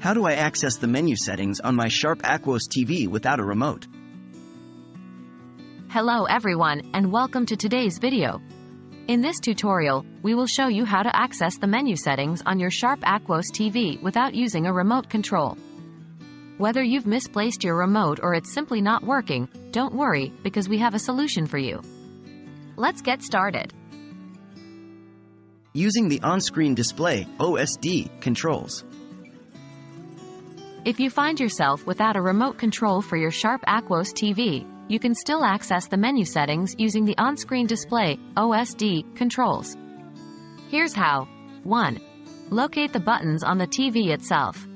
How do I access the menu settings on my Sharp Aquos TV without a remote? Hello everyone, and welcome to today's video. In this tutorial, we will show you how to access the menu settings on your Sharp Aquos TV without using a remote control. Whether you've misplaced your remote or it's simply not working, don't worry, because we have a solution for you. Let's get started. Using the on-screen display (OSD) controls. If you find yourself without a remote control for your Sharp Aquos TV, you can still access the menu settings using the on-screen display (OSD) controls. Here's how. 1. Locate the buttons on the TV itself.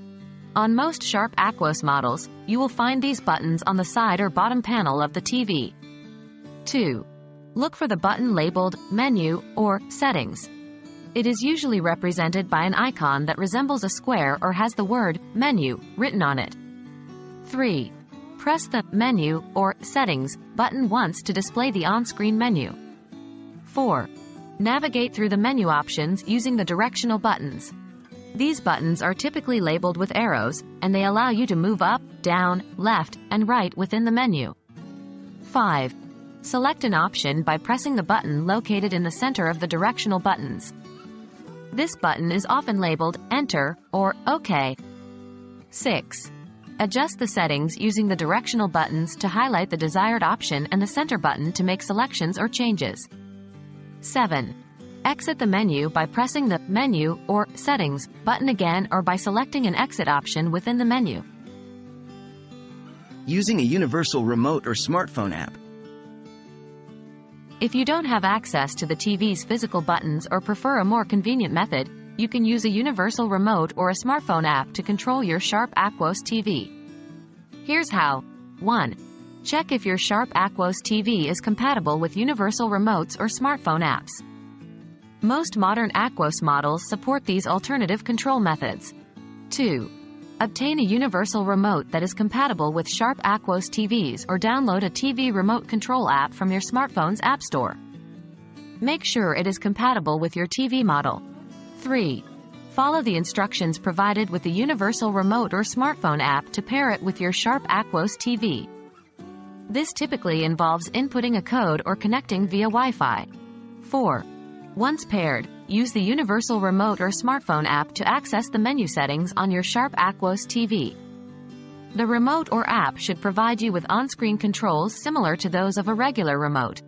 On most Sharp Aquos models, you will find these buttons on the side or bottom panel of the TV. 2. Look for the button labeled Menu or Settings. It is usually represented by an icon that resembles a square or has the word Menu written on it. 3. Press the Menu or Settings button once to display the on-screen menu. 4. Navigate through the menu options using the directional buttons. These buttons are typically labeled with arrows, and they allow you to move up, down, left, and right within the menu. 5. Select an option by pressing the button located in the center of the directional buttons. This button is often labeled Enter or OK. 6. Adjust the settings using the directional buttons to highlight the desired option and the center button to make selections or changes. 7. Exit the menu by pressing the Menu or Settings button again or by selecting an exit option within the menu. Using a universal remote or smartphone app. If you don't have access to the TV's physical buttons or prefer a more convenient method, you can use a universal remote or a smartphone app to control your Sharp Aquos TV. Here's how. 1. Check if your Sharp Aquos TV is compatible with universal remotes or smartphone apps. Most modern Aquos models support these alternative control methods. 2. Obtain a universal remote that is compatible with Sharp Aquos TVs or download a TV remote control app from your smartphone's app store. Make sure it is compatible with your TV model. 3. Follow the instructions provided with the universal remote or smartphone app to pair it with your Sharp Aquos TV. This typically involves inputting a code or connecting via Wi-Fi. 4. Once paired, use the universal remote or smartphone app to access the menu settings on your Sharp Aquos TV. The remote or app should provide you with on-screen controls similar to those of a regular remote.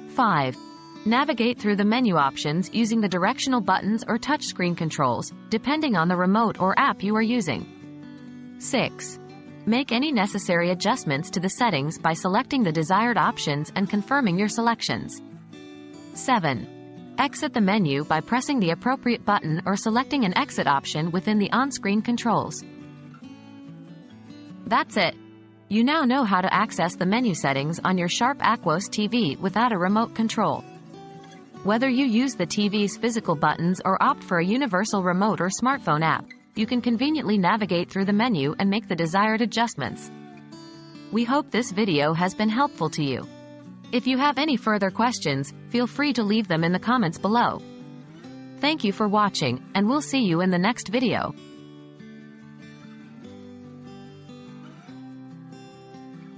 5. Navigate through the menu options using the directional buttons or touchscreen controls, depending on the remote or app you are using. 6. Make any necessary adjustments to the settings by selecting the desired options and confirming your selections. 7. Exit the menu by pressing the appropriate button or selecting an exit option within the on-screen controls. That's it. You now know how to access the menu settings on your Sharp Aquos TV without a remote control. Whether you use the TV's physical buttons or opt for a universal remote or smartphone app, you can conveniently navigate through the menu and make the desired adjustments. We hope this video has been helpful to you. If you have any further questions, feel free to leave them in the comments below. Thank you for watching, and we'll see you in the next video.